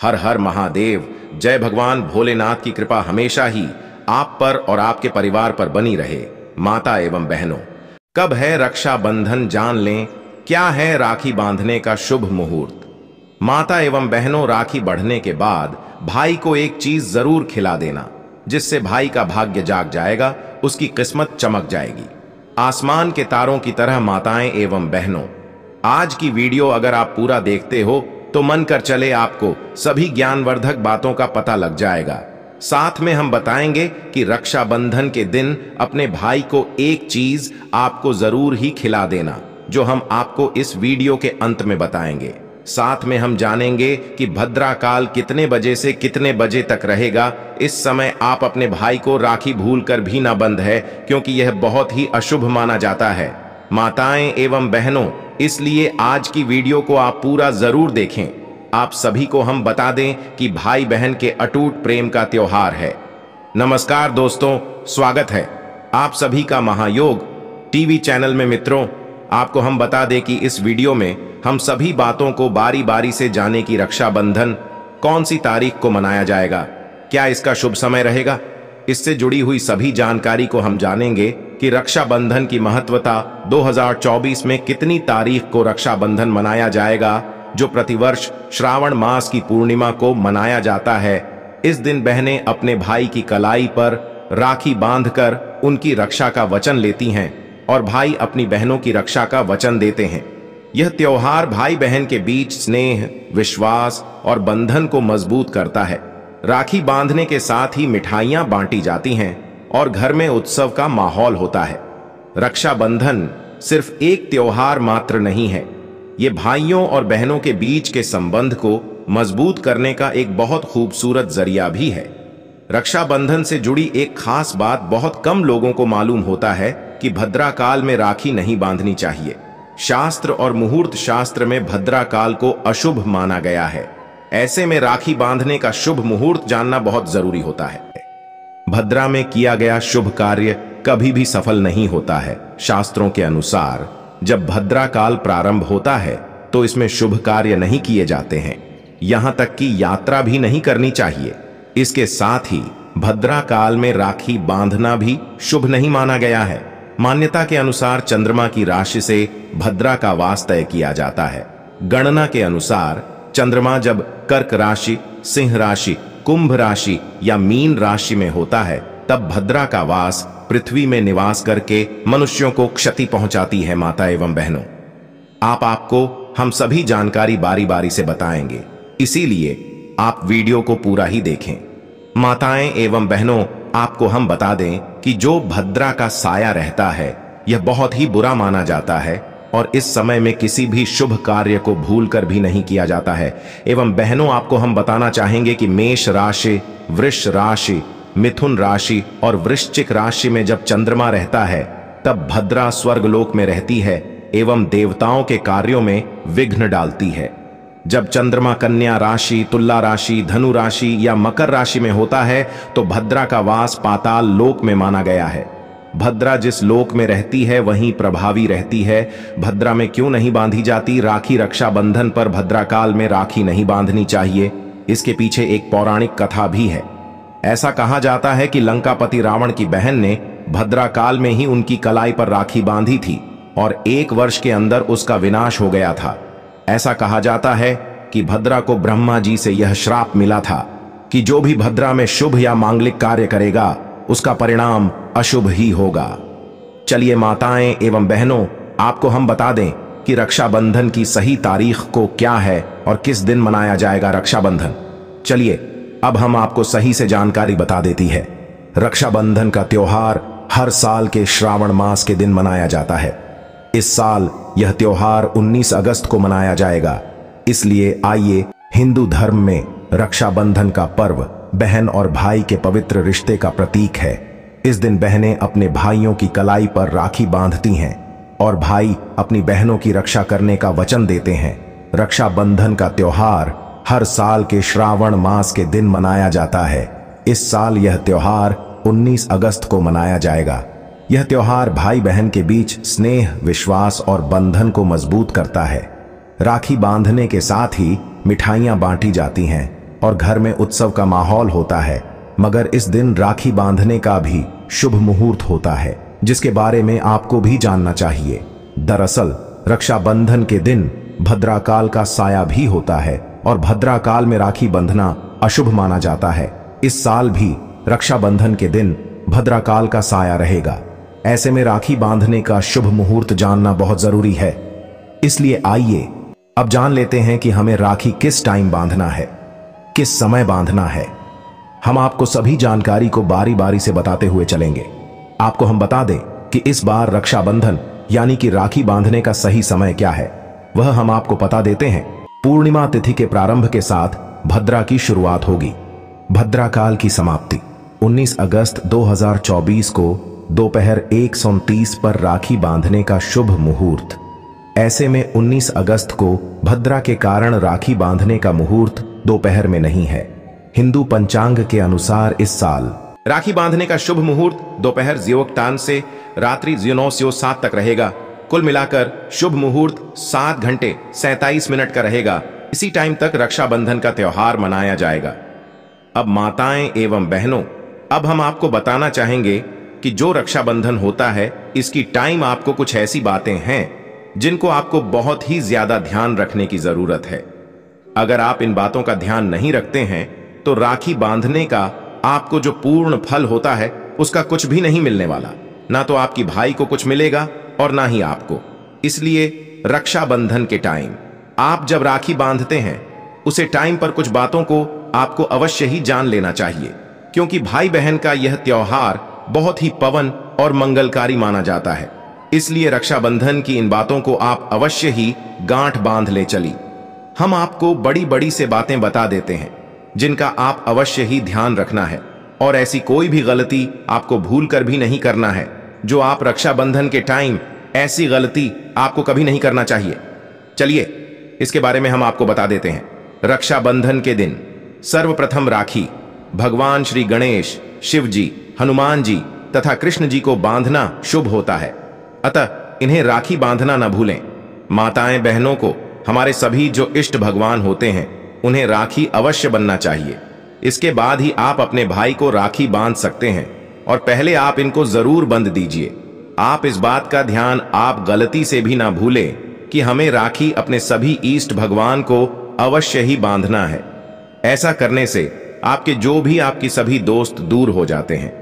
हर हर महादेव। जय भगवान भोलेनाथ की कृपा हमेशा ही आप पर और आपके परिवार पर बनी रहे। माता एवं बहनों, कब है रक्षाबंधन जान लें, क्या है राखी बांधने का शुभ मुहूर्त। माता एवं बहनों, राखी बढ़ने के बाद भाई को एक चीज जरूर खिला देना, जिससे भाई का भाग्य जाग जाएगा, उसकी किस्मत चमक जाएगी आसमान के तारों की तरह। माताएं एवं बहनों, आज की वीडियो अगर आप पूरा देखते हो तो मन कर चले आपको सभी ज्ञानवर्धक बातों का पता लग जाएगा। साथ में हम बताएंगे कि रक्षाबंधन के दिन अपने भाई को एक चीज आपको जरूर ही खिला देना, जो हम आपको इस वीडियो के अंत में बताएंगे। साथ में हम जानेंगे कि भद्रा काल कितने बजे से कितने बजे तक रहेगा। इस समय आप अपने भाई को राखी भूल कर भी ना बंध है, क्योंकि यह बहुत ही अशुभ माना जाता है। माताएं एवं बहनों, इसलिए आज की वीडियो को आप पूरा जरूर देखें। आप सभी को हम बता दें कि भाई बहन के अटूट प्रेम का त्योहार है। नमस्कार दोस्तों, स्वागत है आप सभी का महायोग टीवी चैनल में। मित्रों, आपको हम बता दें कि इस वीडियो में हम सभी बातों को बारी बारी से जाने की रक्षाबंधन कौन सी तारीख को मनाया जाएगा, क्या इसका शुभ समय रहेगा, इससे जुड़ी हुई सभी जानकारी को हम जानेंगे कि रक्षाबंधन की महत्वता 2024 में कितनी तारीख को रक्षाबंधन मनाया जाएगा, जो प्रतिवर्ष श्रावण मास की पूर्णिमा को मनाया जाता है। इस दिन बहनें अपने भाई की कलाई पर राखी बांधकर उनकी रक्षा का वचन लेती हैं और भाई अपनी बहनों की रक्षा का वचन देते हैं। यह त्योहार भाई बहन के बीच स्नेह, विश्वास और बंधन को मजबूत करता है। राखी बांधने के साथ ही मिठाइयां बांटी जाती हैं और घर में उत्सव का माहौल होता है। रक्षाबंधन सिर्फ एक त्योहार मात्र नहीं है, ये भाइयों और बहनों के बीच के संबंध को मजबूत करने का एक बहुत खूबसूरत जरिया भी है। रक्षाबंधन से जुड़ी एक खास बात बहुत कम लोगों को मालूम होता है कि भद्रा काल में राखी नहीं बांधनी चाहिए। शास्त्र और मुहूर्त शास्त्र में भद्रा काल को अशुभ माना गया है। ऐसे में राखी बांधने का शुभ मुहूर्त जानना बहुत जरूरी होता है। भद्रा में किया गया शुभ कार्य कभी भी सफल नहीं होता है। शास्त्रों के अनुसार जब भद्रा काल प्रारंभ होता है तो इसमें शुभ कार्य नहीं किए जाते हैं, यहां तक कि यात्रा भी नहीं करनी चाहिए। इसके साथ ही भद्रा काल में राखी बांधना भी शुभ नहीं माना गया है। मान्यता के अनुसार चंद्रमा की राशि से भद्रा का वास तय किया जाता है। गणना के अनुसार चंद्रमा जब कर्क राशि, सिंह राशि, कुंभ राशि या मीन राशि में होता है, तब भद्रा का वास पृथ्वी में निवास करके मनुष्यों को क्षति पहुंचाती है। माता एवं बहनों, आपको हम सभी जानकारी बारी बारी से बताएंगे, इसीलिए आप वीडियो को पूरा ही देखें। माताएं एवं बहनों, आपको हम बता दें कि जो भद्रा का साया रहता है, यह बहुत ही बुरा माना जाता है और इस समय में किसी भी शुभ कार्य को भूलकर भी नहीं किया जाता है। एवं बहनों, आपको हम बताना चाहेंगे कि मेष राशि, वृष राशि, मिथुन राशि और वृश्चिक राशि में जब चंद्रमा रहता है, तब भद्रा स्वर्गलोक में रहती है एवं देवताओं के कार्यों में विघ्न डालती है। जब चंद्रमा कन्या राशि, तुला राशि, धनु राशि या मकर राशि में होता है, तो भद्रा का वास पाताल लोक में माना गया है। भद्रा जिस लोक में रहती है वहीं प्रभावी रहती है। भद्रा में क्यों नहीं बांधी जाती राखी? रक्षाबंधन पर भद्रा काल में राखी नहीं बांधनी चाहिए, इसके पीछे एक पौराणिक कथा भी है। ऐसा कहा जाता है कि लंकापति रावण की बहन ने भद्रा काल में ही उनकी कलाई पर राखी बांधी थी और 1 वर्ष के अंदर उसका विनाश हो गया था। ऐसा कहा जाता है कि भद्रा को ब्रह्मा जी से यह श्राप मिला था कि जो भी भद्रा में शुभ या मांगलिक कार्य करेगा, उसका परिणाम अशुभ ही होगा। चलिए माताएं एवं बहनों, आपको हम बता दें कि रक्षाबंधन की सही तारीख को क्या है और किस दिन मनाया जाएगा रक्षाबंधन। चलिए अब हम आपको सही से जानकारी बता देती है। रक्षाबंधन का त्योहार हर साल के श्रावण मास के दिन मनाया जाता है। इस साल यह त्योहार 19 अगस्त को मनाया जाएगा। इसलिए आइए, हिंदू धर्म में रक्षाबंधन का पर्व बहन और भाई के पवित्र रिश्ते का प्रतीक है। इस दिन बहनें अपने भाइयों की कलाई पर राखी बांधती हैं और भाई अपनी बहनों की रक्षा करने का वचन देते हैं। रक्षाबंधन का त्योहार हर साल के श्रावण मास के दिन मनाया जाता है। इस साल यह त्योहार 19 अगस्त को मनाया जाएगा। यह त्योहार भाई बहन के बीच स्नेह, विश्वास और बंधन को मजबूत करता है। राखी बांधने के साथ ही मिठाइयां बांटी जाती हैं और घर में उत्सव का माहौल होता है, मगर इस दिन राखी बांधने का भी शुभ मुहूर्त होता है, जिसके बारे में आपको भी जानना चाहिए। दरअसल रक्षाबंधन के दिन भद्राकाल का साया भी होता है और भद्राकाल में राखी बंधना अशुभ माना जाता है। इस साल भी रक्षाबंधन के दिन भद्राकाल का साया रहेगा। ऐसे में राखी बांधने का शुभ मुहूर्त जानना बहुत जरूरी है। इसलिए आइए अब जान लेते हैं कि हमें राखी किस टाइम बांधना है, किस समय बांधना है। हम आपको सभी जानकारी को बारी बारी से बताते हुए चलेंगे। आपको हम बता दें कि इस बार रक्षाबंधन यानी कि राखी बांधने का सही समय क्या है, वह हम आपको बता देते हैं। पूर्णिमा तिथि के प्रारंभ के साथ भद्रा की शुरुआत होगी। भद्राकाल की समाप्ति 19 अगस्त 2024 को दोपहर 1:29 पर राखी बांधने का शुभ मुहूर्त। ऐसे में 19 अगस्त को भद्रा के कारण राखी बांधने का मुहूर्त दोपहर में नहीं है। हिंदू पंचांग के अनुसार इस साल राखी बांधने का शुभ मुहूर्त दोपहर 0:01 से रात्रि 9:07 तक रहेगा। कुल मिलाकर शुभ मुहूर्त 7 घंटे 37 मिनट का रहेगा। इसी टाइम तक रक्षाबंधन का त्योहार मनाया जाएगा। अब माताएं एवं बहनों, अब हम आपको बताना चाहेंगे कि जो रक्षाबंधन होता है, इसकी टाइम आपको कुछ ऐसी बातें हैं जिनको आपको बहुत ही ज्यादा ध्यान रखने की जरूरत है। अगर आप इन बातों का ध्यान नहीं रखते हैं तो राखी बांधने का आपको जो पूर्ण फल होता है उसका कुछ भी नहीं मिलने वाला। ना तो आपकी भाई को कुछ मिलेगा और ना ही आपको। इसलिए रक्षाबंधन के टाइम आप जब राखी बांधते हैं, उसे टाइम पर कुछ बातों को आपको अवश्य ही जान लेना चाहिए, क्योंकि भाई बहन का यह त्योहार बहुत ही पवन और मंगलकारी माना जाता है। इसलिए रक्षाबंधन की इन बातों को आप अवश्य ही गांठ बांध ले चली। हम आपको बड़ी बड़ी से बातें बता देते हैं जिनका आप अवश्य ही ध्यान रखना है, और ऐसी कोई भी गलती आपको भूल कर भी नहीं करना है जो आप रक्षाबंधन के टाइम, ऐसी गलती आपको कभी नहीं करना चाहिए। चलिए इसके बारे में हम आपको बता देते हैं। रक्षाबंधन के दिन सर्वप्रथम राखी भगवान श्री गणेश, शिव जी, हनुमान जी तथा कृष्ण जी को बांधना शुभ होता है, अतः इन्हें राखी बांधना न भूलें। माताएं बहनों को हमारे सभी जो इष्ट भगवान होते हैं उन्हें राखी अवश्य बनना चाहिए। इसके बाद ही आप अपने भाई को राखी बांध सकते हैं, और पहले आप इनको जरूर बंध दीजिए। आप इस बात का ध्यान आप गलती से भी ना भूलें कि हमें राखी अपने सभी इष्ट भगवान को अवश्य ही बांधना है। ऐसा करने से आपके जो भी आपकी सभी दोस्त दूर हो जाते हैं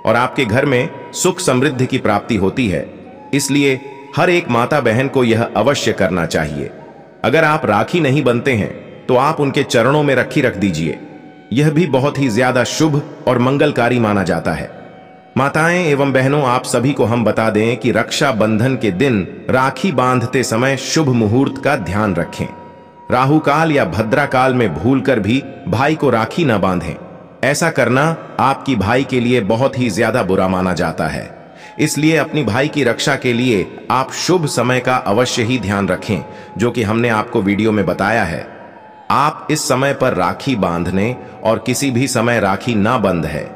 और आपके घर में सुख समृद्धि की प्राप्ति होती है। इसलिए हर एक माता बहन को यह अवश्य करना चाहिए। अगर आप राखी नहीं बनते हैं तो आप उनके चरणों में रखी रख दीजिए। यह भी बहुत ही ज्यादा शुभ और मंगलकारी माना जाता है। माताएं एवं बहनों, आप सभी को हम बता दें कि रक्षाबंधन के दिन राखी बांधते समय शुभ मुहूर्त का ध्यान रखें। राहु काल या भद्रा काल में भूलकर भी भाई को राखी न बांधें। ऐसा करना आपकी भाई के लिए बहुत ही ज्यादा बुरा माना जाता है। इसलिए अपनी भाई की रक्षा के लिए आप शुभ समय का अवश्य ही ध्यान रखें, जो कि हमने आपको वीडियो में बताया है। आप इस समय पर राखी बांधने और किसी भी समय राखी ना बंध है।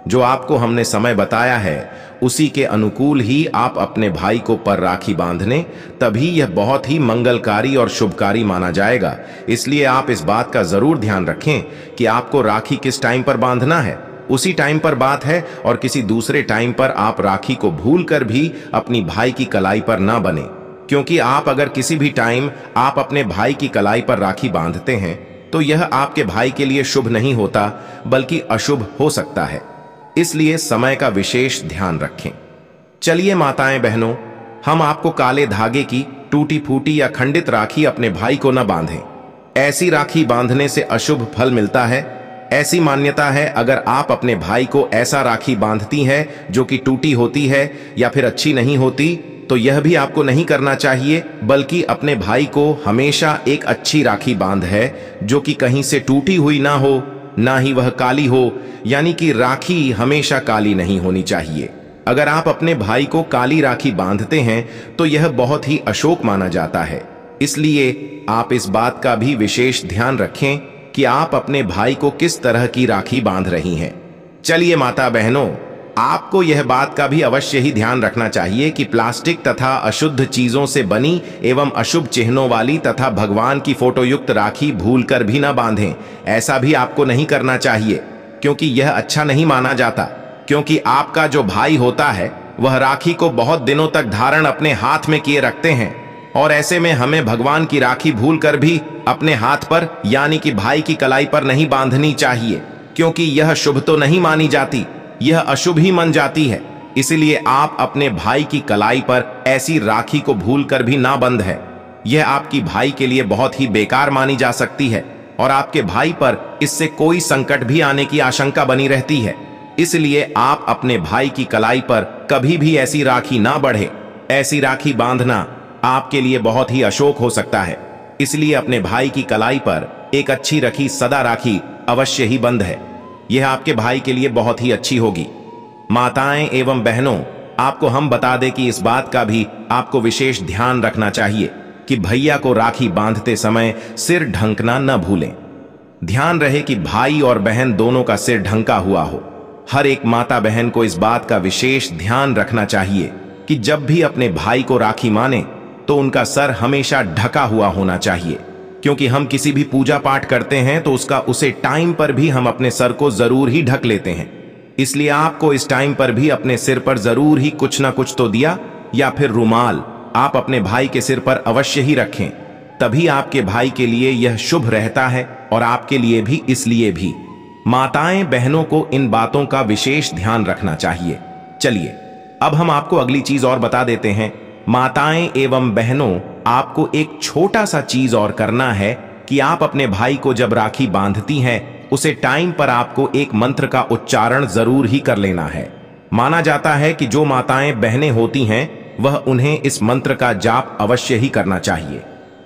जो आपको हमने समय बताया है उसी के अनुकूल ही आप अपने भाई को पर राखी बांधने, तभी यह बहुत ही मंगलकारी और शुभकारी माना जाएगा। इसलिए आप इस बात का जरूर ध्यान रखें कि आपको राखी किस टाइम पर बांधना है, उसी टाइम पर बात है, और किसी दूसरे टाइम पर आप राखी को भूलकर भी अपनी भाई की कलाई पर ना बने। क्योंकि आप अगर किसी भी टाइम आप अपने भाई की कलाई पर राखी बांधते हैं तो यह आपके भाई के लिए शुभ नहीं होता, बल्कि अशुभ हो सकता है। इसलिए समय का विशेष ध्यान रखें। चलिए माताएं बहनों, हम आपको काले धागे की टूटी फूटी या खंडित राखी अपने भाई को न बांधें। ऐसी राखी बांधने से अशुभ फल मिलता है। ऐसी मान्यता है, अगर आप अपने भाई को ऐसा राखी बांधती हैं जो कि टूटी होती है या फिर अच्छी नहीं होती, तो यह भी आपको नहीं करना चाहिए, बल्कि अपने भाई को हमेशा एक अच्छी राखी बांध है जो कि कहीं से टूटी हुई ना हो, ना ही वह काली हो। यानी कि राखी हमेशा काली नहीं होनी चाहिए। अगर आप अपने भाई को काली राखी बांधते हैं तो यह बहुत ही अशुभ माना जाता है। इसलिए आप इस बात का भी विशेष ध्यान रखें कि आप अपने भाई को किस तरह की राखी बांध रही हैं। चलिए माता बहनों, आपको यह बात का भी अवश्य ही ध्यान रखना चाहिए कि प्लास्टिक तथा अशुद्ध चीजों से बनी एवं अशुभ चिन्हों वाली तथा भगवान की फोटो युक्त राखी भूलकर भी ना बांधें। ऐसा भी आपको नहीं करना चाहिए, क्योंकि यह अच्छा नहीं माना जाता। क्योंकि आपका जो भाई होता है वह राखी को बहुत दिनों तक धारण अपने हाथ में किए रखते हैं, और ऐसे में हमें भगवान की राखी भूलकर भी अपने हाथ पर यानी कि भाई की कलाई पर नहीं बांधनी चाहिए, क्योंकि यह शुभ तो नहीं मानी जाती, यह अशुभ ही मन जाती है। इसलिए आप अपने भाई की कलाई पर ऐसी राखी को भूलकर भी ना बंधे। यह आपकी भाई के लिए बहुत ही बेकार मानी जा सकती है और आपके भाई पर इससे कोई संकट भी आने की आशंका बनी रहती है। इसलिए आप अपने भाई की कलाई पर कभी भी ऐसी राखी ना बढ़े। ऐसी राखी बांधना आपके लिए बहुत ही अशोक हो सकता है। इसलिए अपने भाई की कलाई पर एक अच्छी रखी सदा राखी अवश्य ही बंद है। यह आपके भाई के लिए बहुत ही अच्छी होगी। माताएं एवं बहनों, आपको हम बता दें कि इस बात का भी आपको विशेष ध्यान रखना चाहिए कि भैया को राखी बांधते समय सिर ढंकना न भूलें। ध्यान रहे कि भाई और बहन दोनों का सिर ढंका हुआ हो। हर एक माता बहन को इस बात का विशेष ध्यान रखना चाहिए कि जब भी अपने भाई को राखी माने तो उनका सर हमेशा ढका हुआ होना चाहिए, क्योंकि हम किसी भी पूजा पाठ करते हैं तो उसे टाइम पर भी हम अपने सर को जरूर ही ढक लेते हैं। इसलिए आपको इस टाइम पर भी अपने सिर पर जरूर ही कुछ ना कुछ तो दिया या फिर रुमाल आप अपने भाई के सिर पर अवश्य ही रखें। तभी आपके भाई के लिए यह शुभ रहता है और आपके लिए भी। इसलिए भी माताएं बहनों को इन बातों का विशेष ध्यान रखना चाहिए। चलिए अब हम आपको अगली चीज और बता देते हैं। माताएं एवं बहनों, आपको एक छोटा सा चीज और करना है कि आप अपने भाई को जब राखी बांधती हैं उसे टाइम पर आपको एक मंत्र का उच्चारण जरूर ही कर लेना है। माना जाता है कि जो माताएं बहनें होती हैं वह उन्हें इस मंत्र का जाप अवश्य ही करना चाहिए।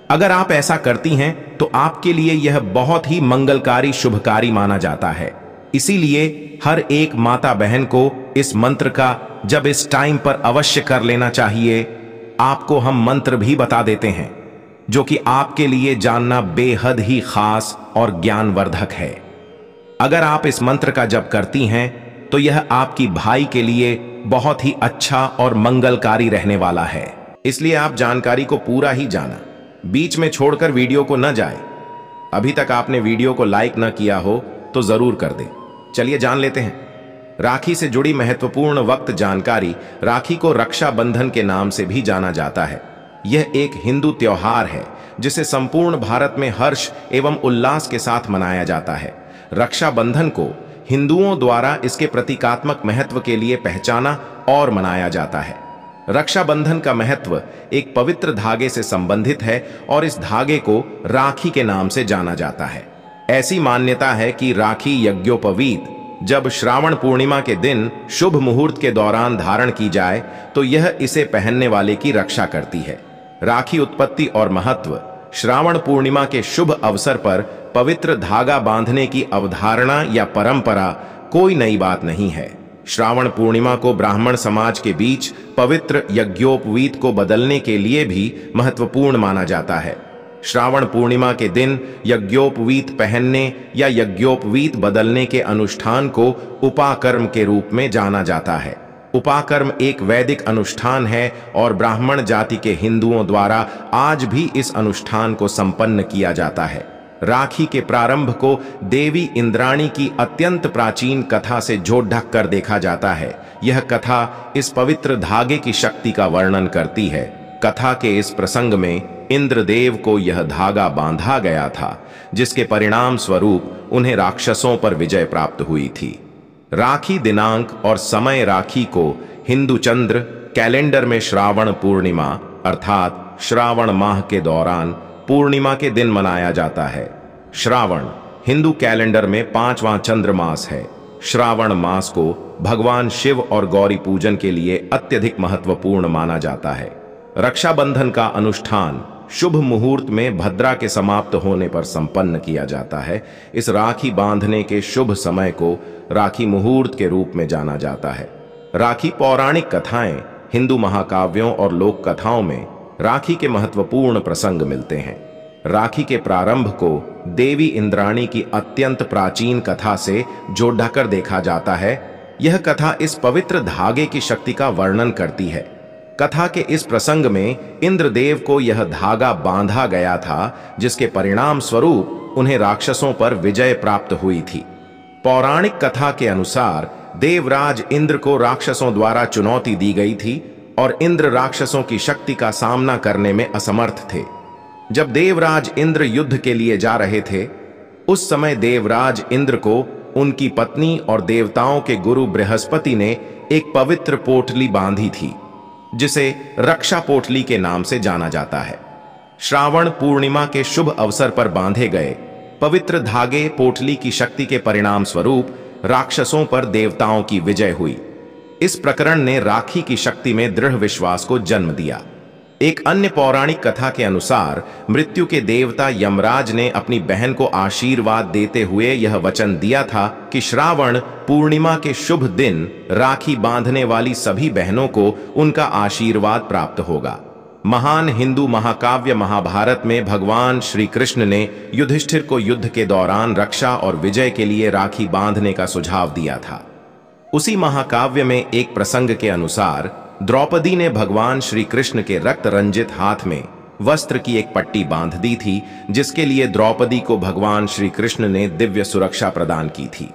अगर आप ऐसा करती हैं तो आपके लिए यह बहुत ही मंगलकारी शुभकारी माना जाता है। इसीलिए हर एक माता बहन को इस मंत्र का जब इस टाइम पर अवश्य कर लेना चाहिए। आपको हम मंत्र भी बता देते हैं जो कि आपके लिए जानना बेहद ही खास और ज्ञानवर्धक है। अगर आप इस मंत्र का जप करती हैं तो यह आपकी भाई के लिए बहुत ही अच्छा और मंगलकारी रहने वाला है। इसलिए आप जानकारी को पूरा ही जाना, बीच में छोड़कर वीडियो को न जाए। अभी तक आपने वीडियो को लाइक न किया हो तो जरूर कर दे। चलिए जान लेते हैं राखी से जुड़ी महत्वपूर्ण वक्त जानकारी। राखी को रक्षाबंधन के नाम से भी जाना जाता है। यह एक हिंदू त्योहार है जिसे संपूर्ण भारत में हर्ष एवं उल्लास के साथ मनाया जाता है। रक्षाबंधन को हिंदुओं द्वारा इसके प्रतीकात्मक महत्व के लिए पहचाना और मनाया जाता है। रक्षाबंधन का महत्व एक पवित्र धागे से संबंधित है और इस धागे को राखी के नाम से जाना जाता है। ऐसी मान्यता है कि राखी यज्ञोपवीत जब श्रावण पूर्णिमा के दिन शुभ मुहूर्त के दौरान धारण की जाए तो यह इसे पहनने वाले की रक्षा करती है। राखी उत्पत्ति और महत्व। श्रावण पूर्णिमा के शुभ अवसर पर पवित्र धागा बांधने की अवधारणा या परंपरा कोई नई बात नहीं है। श्रावण पूर्णिमा को ब्राह्मण समाज के बीच पवित्र यज्ञोपवीत को बदलने के लिए भी महत्वपूर्ण माना जाता है। श्रावण पूर्णिमा के दिन यज्ञोपवीत पहनने या यज्ञोपवीत बदलने के अनुष्ठान को उपाकर्म के रूप में जाना जाता है। उपाकर्म एक वैदिक अनुष्ठान है और ब्राह्मण जाति के हिंदुओं द्वारा आज भी इस अनुष्ठान को संपन्न किया जाता है। राखी के प्रारंभ को देवी इंद्राणी की अत्यंत प्राचीन कथा से जोड़ ढक कर देखा जाता है। यह कथा इस पवित्र धागे की शक्ति का वर्णन करती है। कथा के इस प्रसंग में इंद्रदेव को यह धागा बांधा गया था, जिसके परिणाम स्वरूप उन्हें राक्षसों पर विजय प्राप्त हुई थी। राखी दिनांक और समय। राखी को हिंदू चंद्र कैलेंडर में श्रावण पूर्णिमा अर्थात श्रावण माह के दौरान पूर्णिमा के दिन मनाया जाता है। श्रावण हिंदू कैलेंडर में 5वां चंद्र मास है। श्रावण मास को भगवान शिव और गौरी पूजन के लिए अत्यधिक महत्वपूर्ण माना जाता है। रक्षाबंधन का अनुष्ठान शुभ मुहूर्त में भद्रा के समाप्त होने पर संपन्न किया जाता है। इस राखी बांधने के शुभ समय को राखी मुहूर्त के रूप में जाना जाता है। राखी पौराणिक कथाएं, हिंदू महाकाव्यों और लोक कथाओं में राखी के महत्वपूर्ण प्रसंग मिलते हैं। राखी के प्रारंभ को देवी इंद्राणी की अत्यंत प्राचीन कथा से जोड़ ढाकर देखा जाता है। यह कथा इस पवित्र धागे की शक्ति का वर्णन करती है। कथा के इस प्रसंग में इंद्रदेव को यह धागा बांधा गया था, जिसके परिणाम स्वरूप उन्हें राक्षसों पर विजय प्राप्त हुई थी। पौराणिक कथा के अनुसार देवराज इंद्र को राक्षसों द्वारा चुनौती दी गई थी और इंद्र राक्षसों की शक्ति का सामना करने में असमर्थ थे। जब देवराज इंद्र युद्ध के लिए जा रहे थे, उस समय देवराज इंद्र को उनकी पत्नी और देवताओं के गुरु बृहस्पति ने एक पवित्र पोटली बांधी थी, जिसे रक्षा पोटली के नाम से जाना जाता है। श्रावण पूर्णिमा के शुभ अवसर पर बांधे गए पवित्र धागे पोटली की शक्ति के परिणाम स्वरूप राक्षसों पर देवताओं की विजय हुई। इस प्रकरण ने राखी की शक्ति में दृढ़ विश्वास को जन्म दिया। एक अन्य पौराणिक कथा के अनुसार मृत्यु के देवता यमराज ने अपनी बहन को आशीर्वाद देते हुए यह वचन दिया था कि श्रावण पूर्णिमा के शुभ दिन राखी बांधने वाली सभी बहनों को उनका आशीर्वाद प्राप्त होगा। महान हिंदू महाकाव्य महाभारत में भगवान श्री कृष्ण ने युधिष्ठिर को युद्ध के दौरान रक्षा और विजय के लिए राखी बांधने का सुझाव दिया था। उसी महाकाव्य में एक प्रसंग के अनुसार द्रौपदी ने भगवान श्री कृष्ण के रक्त रंजित हाथ में वस्त्र की एक पट्टी बांध दी थी, जिसके लिए द्रौपदी को भगवान श्री कृष्ण ने दिव्य सुरक्षा प्रदान की थी।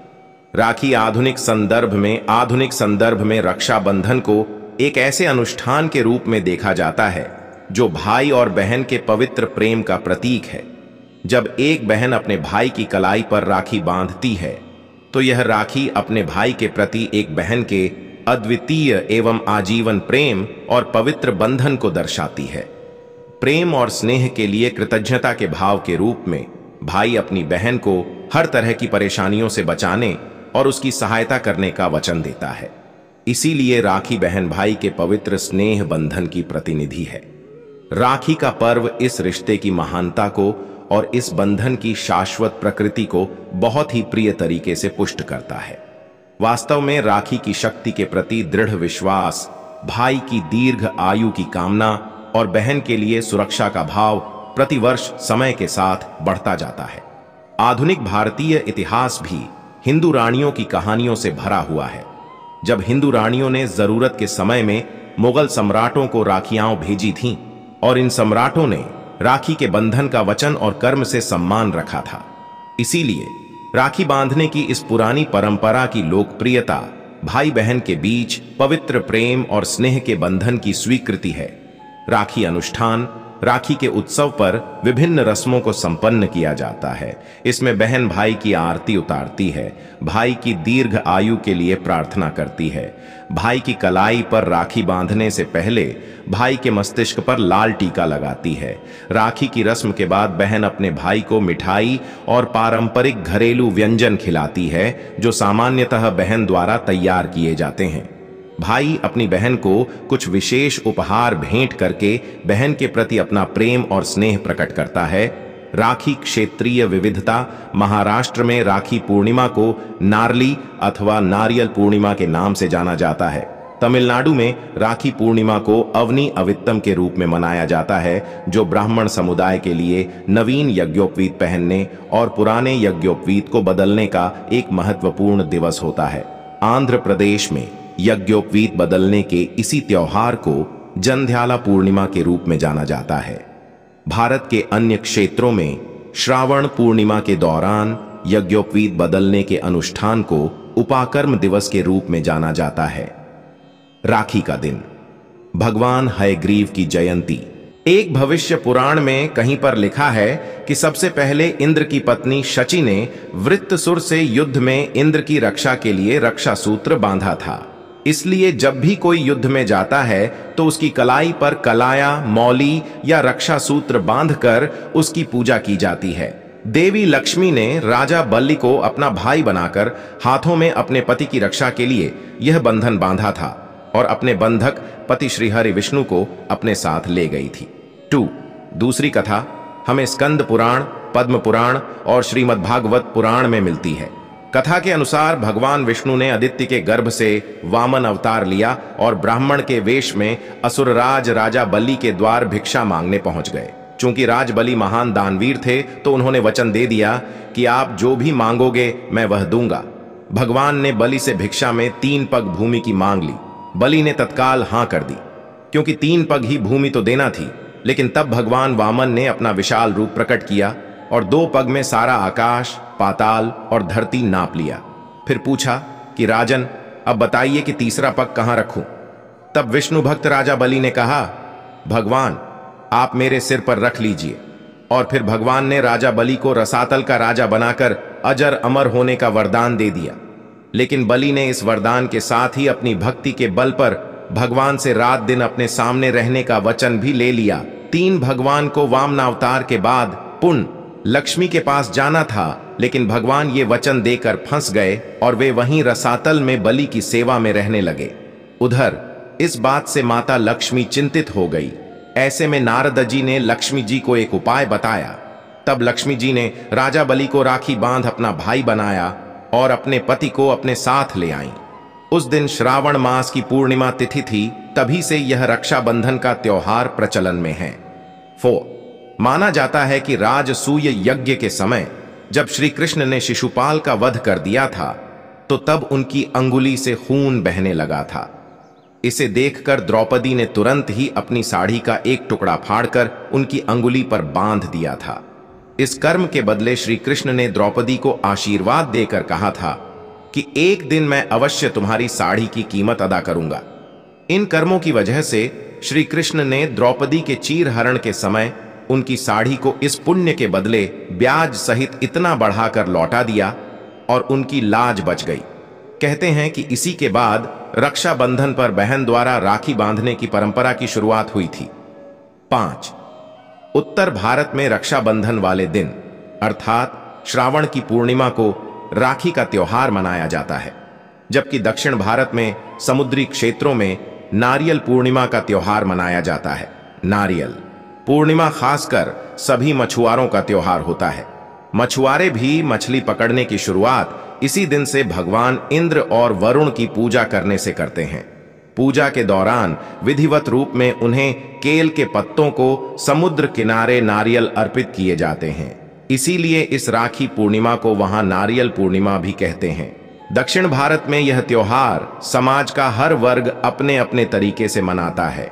राखी आधुनिक संदर्भ में रक्षाबंधन को एक ऐसे अनुष्ठान के रूप में देखा जाता है जो भाई और बहन के पवित्र प्रेम का प्रतीक है। जब एक बहन अपने भाई की कलाई पर राखी बांधती है, तो यह राखी अपने भाई के प्रति एक बहन के अद्वितीय एवं आजीवन प्रेम और पवित्र बंधन को दर्शाती है। प्रेम और स्नेह के लिए कृतज्ञता के भाव के रूप में भाई अपनी बहन को हर तरह की परेशानियों से बचाने और उसकी सहायता करने का वचन देता है। इसीलिए राखी बहन भाई के पवित्र स्नेह बंधन की प्रतिनिधि है। राखी का पर्व इस रिश्ते की महानता को और इस बंधन की शाश्वत प्रकृति को बहुत ही प्रिय तरीके से पुष्ट करता है। वास्तव में राखी की शक्ति के प्रति दृढ़ विश्वास, भाई की दीर्घ आयु की कामना और बहन के लिए सुरक्षा का भाव प्रतिवर्ष समय के साथ बढ़ता जाता है। आधुनिक भारतीय इतिहास भी हिंदू रानियों की कहानियों से भरा हुआ है। जब हिंदू रानियों ने जरूरत के समय में मुगल सम्राटों को राखियां भेजी थीं और इन सम्राटों ने राखी के बंधन का वचन और कर्म से सम्मान रखा था। इसीलिए राखी बांधने की इस पुरानी परंपरा की लोकप्रियता भाई बहन के बीच पवित्र प्रेम और स्नेह के बंधन की स्वीकृति है। राखी अनुष्ठान राखी के उत्सव पर विभिन्न रस्मों को संपन्न किया जाता है। इसमें बहन भाई की आरती उतारती है, भाई की दीर्घ आयु के लिए प्रार्थना करती है। भाई की कलाई पर राखी बांधने से पहले भाई के मस्तिष्क पर लाल टीका लगाती है। राखी की रस्म के बाद बहन अपने भाई को मिठाई और पारंपरिक घरेलू व्यंजन खिलाती है, जो सामान्यतः बहन द्वारा तैयार किए जाते हैं। भाई अपनी बहन को कुछ विशेष उपहार भेंट करके बहन के प्रति अपना प्रेम और स्नेह प्रकट करता है। राखी क्षेत्रीय विविधता महाराष्ट्र में राखी पूर्णिमा को नारली अथवा नारियल पूर्णिमा के नाम से जाना जाता है। तमिलनाडु में राखी पूर्णिमा को अवनी अवित्तम के रूप में मनाया जाता है, जो ब्राह्मण समुदाय के लिए नवीन यज्ञोपवीत पहनने और पुराने यज्ञोपवीत को बदलने का एक महत्वपूर्ण दिवस होता है। आंध्र प्रदेश में यज्ञोपवीत बदलने के इसी त्योहार को जंध्याला पूर्णिमा के रूप में जाना जाता है। भारत के अन्य क्षेत्रों में श्रावण पूर्णिमा के दौरान यज्ञोपवीत बदलने के अनुष्ठान को उपाकर्म दिवस के रूप में जाना जाता है। राखी का दिन, भगवान हयग्रीव की जयंती। एक भविष्य पुराण में कहीं पर लिखा है कि सबसे पहले इंद्र की पत्नी शची ने वृत्रसुर से युद्ध में इंद्र की रक्षा के लिए रक्षा सूत्र बांधा था। इसलिए जब भी कोई युद्ध में जाता है तो उसकी कलाई पर कलाया, मौली या रक्षा सूत्र बांधकर उसकी पूजा की जाती है। देवी लक्ष्मी ने राजा बलि को अपना भाई बनाकर हाथों में अपने पति की रक्षा के लिए यह बंधन बांधा था और अपने बंधक पति श्री हरि विष्णु को अपने साथ ले गई थी। दूसरी कथा हमें स्कंद पुराण, पद्म पुराण और श्रीमद्भागवत पुराण में मिलती है। कथा के अनुसार भगवान विष्णु ने आदित्य के गर्भ से वामन अवतार लिया और ब्राह्मण के वेश में असुरराज राजा बलि के द्वार भिक्षा मांगने पहुंच गए। चूंकि राज बलि महान दानवीर थे, तो उन्होंने वचन दे दिया कि आप जो भी मांगोगे मैं वह दूंगा। भगवान ने बलि से भिक्षा में 3 पग भूमि की मांग ली। बलि ने तत्काल हां कर दी, क्योंकि 3 पग ही भूमि तो देना थी। लेकिन तब भगवान वामन ने अपना विशाल रूप प्रकट किया और 2 पग में सारा आकाश, पाताल और धरती नाप लिया। फिर पूछा कि राजन, अब बताइए कि तीसरा पग कहां रखूं। तब विष्णु भक्त राजा बलि ने कहा, भगवान आप मेरे सिर पर रख लीजिए। और फिर भगवान ने राजा बलि को रसातल का राजा बनाकर अजर अमर होने का वरदान दे दिया। लेकिन बलि ने इस वरदान के साथ ही अपनी भक्ति के बल पर भगवान से रात दिन अपने सामने रहने का वचन भी ले लिया। 3 भगवान को वामनावतार के बाद पुण्य लक्ष्मी के पास जाना था, लेकिन भगवान ये वचन देकर फंस गए और वे वहीं रसातल में बलि की सेवा में रहने लगे। उधर इस बात से माता लक्ष्मी चिंतित हो गई। ऐसे में नारद जी ने लक्ष्मी जी को एक उपाय बताया। तब लक्ष्मी जी ने राजा बलि को राखी बांध अपना भाई बनाया और अपने पति को अपने साथ ले आईं। उस दिन श्रावण मास की पूर्णिमा तिथि थी, तभी से यह रक्षाबंधन का त्योहार प्रचलन में है। 4 माना जाता है कि राजसूय यज्ञ के समय जब श्री कृष्ण ने शिशुपाल का वध कर दिया था, तो तब उनकी अंगुली से खून बहने लगा था। इसे देखकर द्रौपदी ने तुरंत ही अपनी साड़ी का एक टुकड़ा फाड़कर उनकी अंगुली पर बांध दिया था। इस कर्म के बदले श्री कृष्ण ने द्रौपदी को आशीर्वाद देकर कहा था कि एक दिन मैं अवश्य तुम्हारी साड़ी की कीमत अदा करूंगा। इन कर्मों की वजह से श्री कृष्ण ने द्रौपदी के चीरहरण के समय उनकी साड़ी को इस पुण्य के बदले ब्याज सहित इतना बढ़ाकर लौटा दिया और उनकी लाज बच गई। कहते हैं कि इसी के बाद रक्षाबंधन पर बहन द्वारा राखी बांधने की परंपरा की शुरुआत हुई थी। 5 उत्तर भारत में रक्षाबंधन वाले दिन अर्थात श्रावण की पूर्णिमा को राखी का त्योहार मनाया जाता है, जबकि दक्षिण भारत में समुद्री क्षेत्रों में नारियल पूर्णिमा का त्योहार मनाया जाता है। नारियल पूर्णिमा खासकर सभी मछुआरों का त्योहार होता है। मछुआरे भी मछली पकड़ने की शुरुआत इसी दिन से भगवान इंद्र और वरुण की पूजा करने से करते हैं। पूजा के दौरान विधिवत रूप में उन्हें केल के पत्तों को समुद्र किनारे नारियल अर्पित किए जाते हैं। इसीलिए इस राखी पूर्णिमा को वहां नारियल पूर्णिमा भी कहते हैं। दक्षिण भारत में यह त्योहार समाज का हर वर्ग अपने अपने तरीके से मनाता है।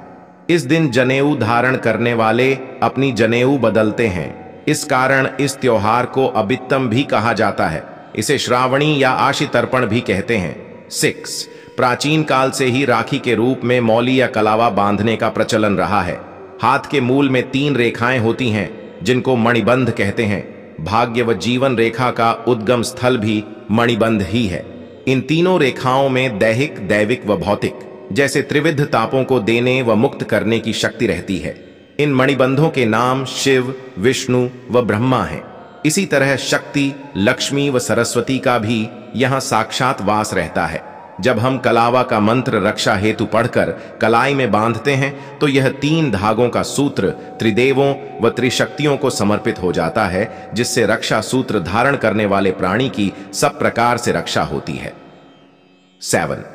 इस दिन जनेऊ धारण करने वाले अपनी जनेऊ बदलते हैं। इस कारण इस त्योहार को अबित्तम भी कहा जाता है। इसे श्रावणी या आशी तर्पण भी कहते हैं। 6 प्राचीन काल से ही राखी के रूप में मौली या कलावा बांधने का प्रचलन रहा है। हाथ के मूल में 3 रेखाएं होती हैं, जिनको मणिबंध कहते हैं। भाग्य व जीवन रेखा का उद्गम स्थल भी मणिबंध ही है। इन तीनों रेखाओं में दैहिक, दैविक व भौतिक जैसे त्रिविध तापों को देने व मुक्त करने की शक्ति रहती है। इन मणिबंधों के नाम शिव, विष्णु व ब्रह्मा हैं। इसी तरह शक्ति, लक्ष्मी व सरस्वती का भी यहाँ साक्षात वास रहता है। जब हम कलावा का मंत्र रक्षा हेतु पढ़कर कलाई में बांधते हैं, तो यह 3 धागों का सूत्र त्रिदेवों व त्रिशक्तियों को समर्पित हो जाता है, जिससे रक्षा सूत्र धारण करने वाले प्राणी की सब प्रकार से रक्षा होती है। 7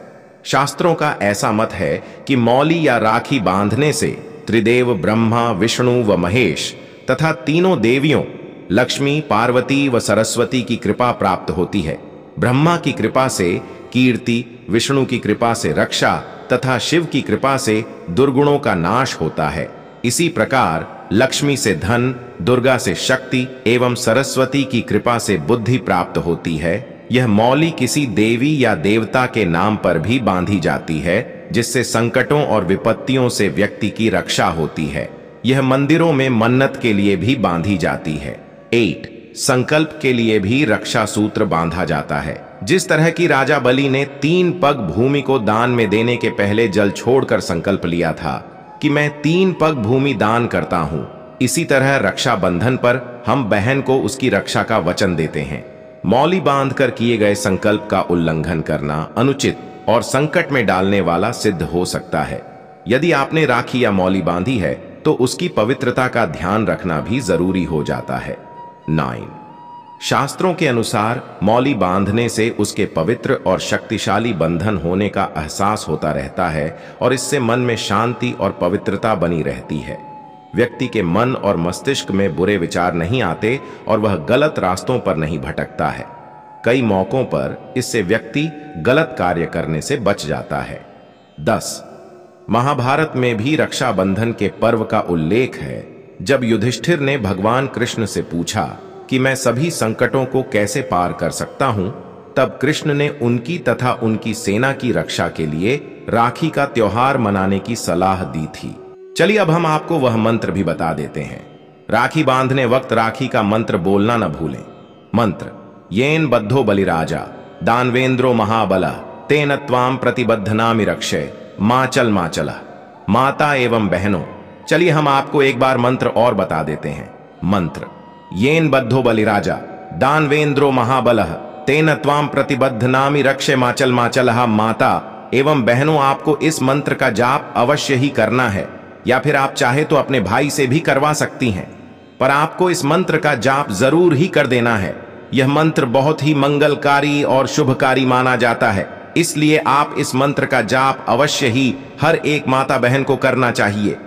शास्त्रों का ऐसा मत है कि मौली या राखी बांधने से त्रिदेव ब्रह्मा, विष्णु व महेश तथा तीनों देवियों लक्ष्मी, पार्वती व सरस्वती की कृपा प्राप्त होती है। ब्रह्मा की कृपा से कीर्ति, विष्णु की कृपा से रक्षा तथा शिव की कृपा से दुर्गुणों का नाश होता है। इसी प्रकार लक्ष्मी से धन, दुर्गा से शक्ति एवं सरस्वती की कृपा से बुद्धि प्राप्त होती है। यह मौली किसी देवी या देवता के नाम पर भी बांधी जाती है, जिससे संकटों और विपत्तियों से व्यक्ति की रक्षा होती है। यह मंदिरों में मन्नत के लिए भी बांधी जाती है। 8 संकल्प के लिए भी रक्षा सूत्र बांधा जाता है। जिस तरह की राजा बलि ने 3 पग भूमि को दान में देने के पहले जल छोड़कर संकल्प लिया था कि मैं 3 पग भूमि दान करता हूं, इसी तरह रक्षाबंधन पर हम बहन को उसकी रक्षा का वचन देते हैं। मौली बांधकर किए गए संकल्प का उल्लंघन करना अनुचित और संकट में डालने वाला सिद्ध हो सकता है। यदि आपने राखी या मौली बांधी है तो उसकी पवित्रता का ध्यान रखना भी जरूरी हो जाता है। 9 शास्त्रों के अनुसार मौली बांधने से उसके पवित्र और शक्तिशाली बंधन होने का एहसास होता रहता है और इससे मन में शांति और पवित्रता बनी रहती है। व्यक्ति के मन और मस्तिष्क में बुरे विचार नहीं आते और वह गलत रास्तों पर नहीं भटकता है। कई मौकों पर इससे व्यक्ति गलत कार्य करने से बच जाता है। 10. महाभारत में भी रक्षाबंधन के पर्व का उल्लेख है। जब युधिष्ठिर ने भगवान कृष्ण से पूछा कि मैं सभी संकटों को कैसे पार कर सकता हूं, तब कृष्ण ने उनकी तथा उनकी सेना की रक्षा के लिए राखी का त्योहार मनाने की सलाह दी थी। चलिए अब हम आपको वह मंत्र भी बता देते हैं। राखी बांधने वक्त राखी का मंत्र बोलना न भूलें। मंत्र: येन बद्धो बलिराजा दानवेंद्रो महाबला तेन त्वाम प्रतिबद्धनामि रक्षे माचल माचला। माता एवं बहनों, चलिए हम आपको एक बार मंत्र और बता देते हैं। मंत्र: येन बद्धो बलिराजा दानवेंद्रो महाबलः तेन त्वाम प्रतिबद्धनामि रक्षे माचल माचलः। माता एवं बहनों, आपको इस मंत्र का जाप अवश्य ही करना है, या फिर आप चाहे तो अपने भाई से भी करवा सकती हैं, पर आपको इस मंत्र का जाप जरूर ही कर देना है। यह मंत्र बहुत ही मंगलकारी और शुभकारी माना जाता है, इसलिए आप इस मंत्र का जाप अवश्य ही हर एक माता बहन को करना चाहिए।